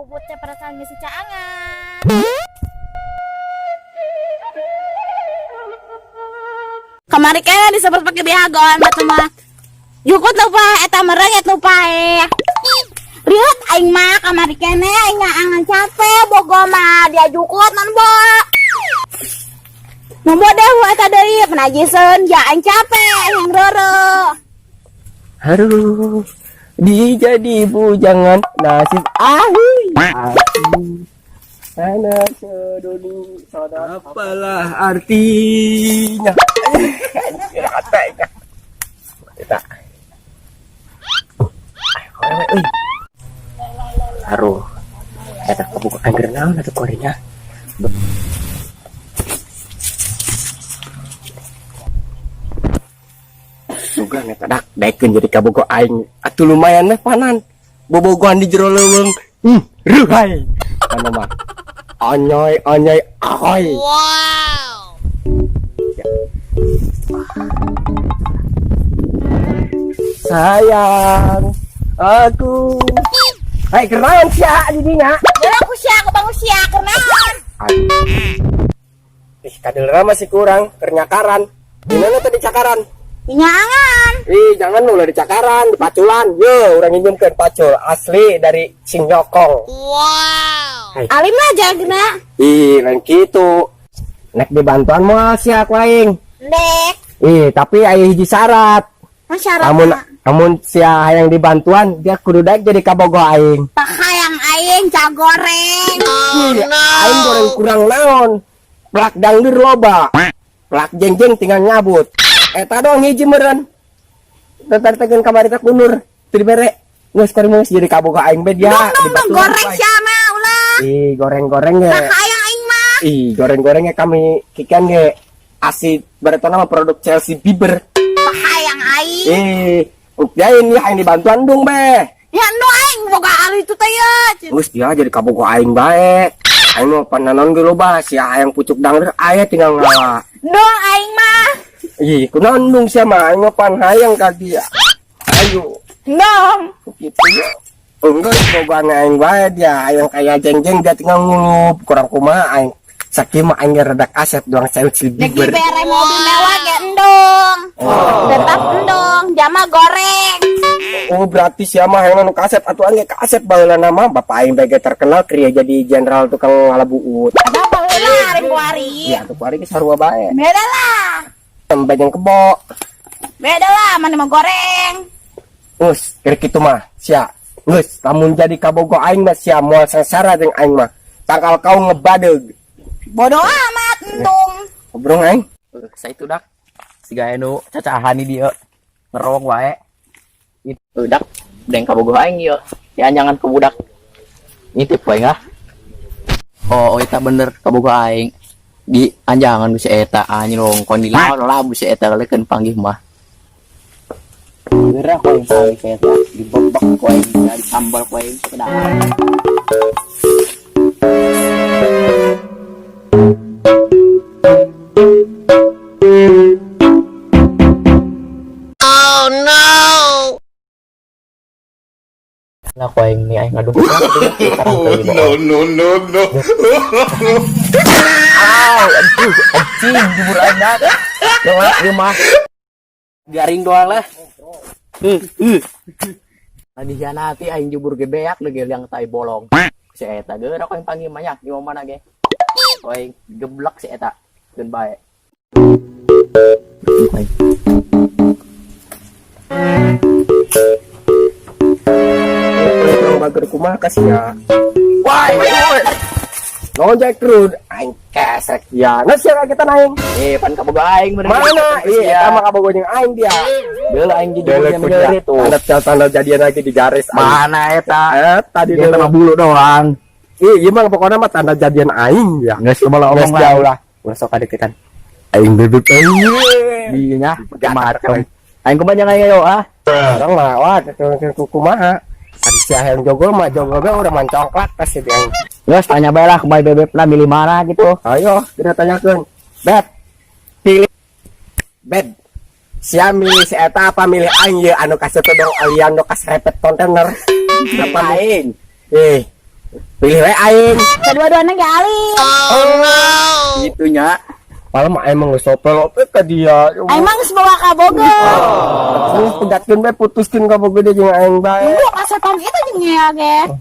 bubutnya perasaan si Caangan. Kamari kena disebut pakai bihagon batu mah. Jukut lupa eta merengit lupa Riut aing mah kamari kene aing angan capek bogo mah dia jukut non bo. Nombo deh eta deui penajiseun ja aing capek aing roro. Aduh, dijadi bujangan nasib anak sedoni saudara. Apalah artinya? Katanya. Kita. Haruh. Eta kebuka angger naon atuh korenya. Juga ngetadak daekeun jadi kabogo aing. Atuh lumayan mah panan. Bobogohan di jero leuweung. Ruhai. Anu mah. Anyoy ahoy. Wow. Sayang aku. Hai keren sia di dinya. Geura aku sia aku bangun sia kenaon. Kadelera masih kurang kernyakaran. Gimana tadi cakaran? Nyangan. Jangan lu di cakaran, di paculan. Yo, urang nginjemkeun pacul asli dari Cinyokong. Wow. Hai. Alim lah jagna. Lain kitu. Nek dibantuan moal sia ku aing. Dek. Tapi aya hiji syarat. Masyarakat. Amun sia hayang dibantuan, dia kudu daek jadi kabogo aing. Hayang aing cagoreng. Aing goreng kurang naon. Plak dangdur loba. Plak jengjeng tinggal nyabut. Eta doang hiji meureun. Teteun kamari teh kunur. Teu dibere. Geus karimus jadi kabogo aing be dia. Goreng sia mah ulah. Goreng-goreng ge. Hayang aing mah. Goreng-gorengnya kami kikan ge asid baretona mah produk Chelsea Bieber. Hayang aing. Ukjain ya aing dibantuan dong be. Ya anu aing boga ali itu teh ya. Geus dia jadi kabogo aing bae. Aing mah pananon ge loba sia hayang pucuk dangder aya tinggal ngawa. Dong aing mah. Kunaon dong sia mah aing mah pan hayang ka dia. Ayo. Dong. Gitu ya. Enggak boga aing bae dia hayang kaya jeng-jeng dia tinggal ngulup kurang kumaha aing. Sakieu mah aing rada asep doang Chelsea Bieber. Nek dibere mobil mewah ge endong. Tetap endong, jama goreng. Berarti sia mah hayang nu kasep atuh aing kasep baheula nama bapak aing bege terkenal kriya jadi jenderal tukang ngalabuut. Ada baheula ari kuari. Ya tuh kuari ge sarua bae. Beda lah. Bajang kebo. Beda lah mana mah goreng. Geus, keur kitu mah sia. Geus, lamun jadi kabogo aing mah sia moal sangsara jeung aing mah. Tangkal kau ngebadeug. Bodoh amat endong. Ngobrol aing. Saitu dak. Siga anu cacahan di dieu. Ngerowong wae. Itu dak, deng kabogoh aing ieu. Ya jangan ke budak. Ngitip wae ngah. Oh, eta bener kabogoh aing. Di anjangan geus eta anjing kon di lawan geus eta lekeun panggih mah. Geura ko yang panggih eta dibebek ku aing dari sambal ku aing sekedar. Oh no. Lah ku aing ni aing ngaduk. No. Anjing jebur anak. Yang mah garing doang lah. Tadi nanti aing jebur ge beak lagi yang tai bolong. Si eta geura ko yang panggil banyak di mana ge. Koing geblek si eta geun bae. Bager kumaha ka sia. Wai. Ngojek terus aing kesek ya. Nah sia kita naing. Pan kabogo aing bener. Mana? Eta mah kabogo jeung aing dia. Geul aing jadi bener itu. Tanda jadian lagi di garis. Mana eta? Tadi dia mah bulu doang. Iya mah pokoknya mah tanda jadian aing ya. Geus malah omong jauh lah. Ulah sok kadeketan. Aing bebek aing. Iya nya, macam. Aing kumaha aing ayo ah. Orang mah wah kumaha. Ari sia hayang jogol mah jogol ge urang mancongklak pasti dia. Geus tanya bae lah kumaha bebek lah milih mana gitu. Ayo kita tanyakeun. Bet. Pilih bet. Sia milih si eta apa milih aing ye anu kasih todong alian nu kas repet kontainer. Apa aing? Pilih we aing. Kedua-duanya gali. Gitunya. Malah mah emang geus sopel-opel ka dia. Emang geus bawa ka Bogor. Terus pegatkeun we putuskeun ka bogoh deui jeung aing bae. Lu kasetan itu jeung nya ge.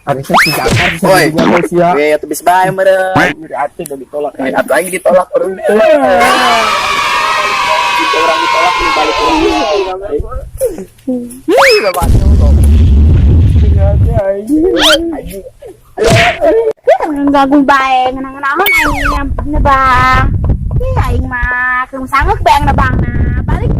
Harusnya si Jakar bisa Woi. jadinya mau sia. Oke, atuh bis bae meureun. Dari hati udah ditolak. Atuh aing ditolak urang. Jika orang ditolak di balik lagi. Bapaknya kok. Ganggu bae ngeunang-ngeunang aing nyampuna bang. Ih aing mah keung sanggeuk bang na bangna. Balik.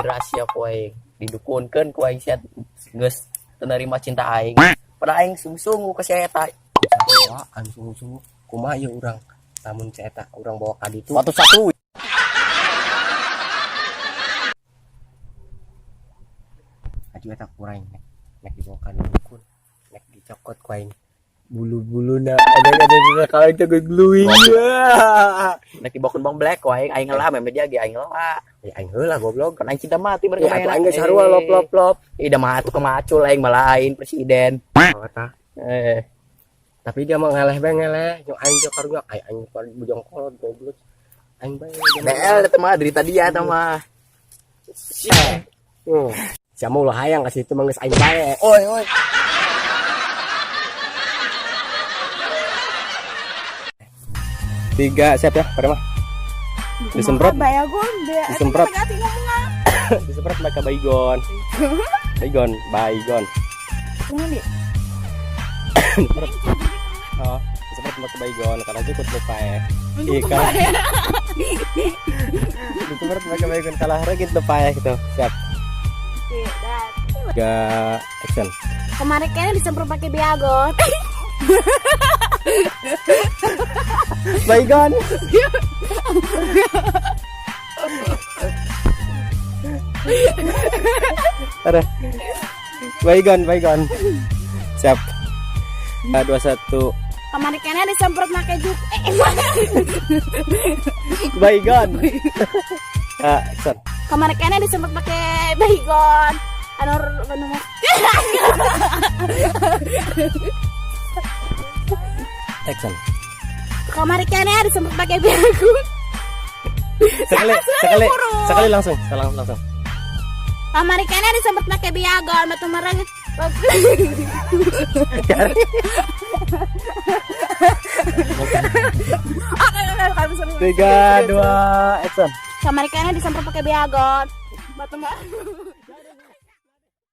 Rahasia ku aing didukunkeun ku aing sia geus teu narima cinta aing. Pada aing sungguh-sungguh ka si eta. Wah, anu sungguh-sungguh kumaha ieu urang. Lamun si eta urang bawa ka ditu. Satu-satu. Aju eta kurang nek dibawa ka dukun. Nek dicokot ku aing. Bulu-buluna ada kalau itu gue glowing. Nek dibawakeun Bang Black ku aing ngelah meme dia ge aing ngelah. Ya aing heula goblok. Kan aing cinta mati Ya atuh aing geus sarua lop. Ih da mah atuh kemacul aing malah aing presiden. Eta. Eh, Tapi dia mah ngeleh bae ngeleh. Yang aing teh karunya aing bujang kolot goblok. Aing bae. DL eta mah derita dia eta mah. Siapa ulah hayang kasih itu manggeus aing bae. Oi. Tiga siap ya, pada mah. Disemprot. Bayagon dia. Disemprot. Ganti ngomong. Disemprot mereka baygon. Baygon. Ini. Oh, disemprot mereka baygon karena cukup lupa ya. Ikan. Disemprot mereka baygon kalah regit lupa ya gitu. Siap. Tiga action. Kemarin kayaknya disemprot pakai Bayagon. Baygon. Ada. Baygon. Siap. 2 1. Kemarin kayaknya disemprot pakai juk. Baygon. Action. Kemarin kayaknya disemprot pakai Bayagon. Anu Action. Kemarin kayaknya disemprot pakai Bayagon. Sekali langsung. Kemarin kayaknya disemprot pakai Bayagon. Batu mereng. Tiga, 2, action. Kemarin kayaknya disemprot pakai Bayagon. Batu mereng.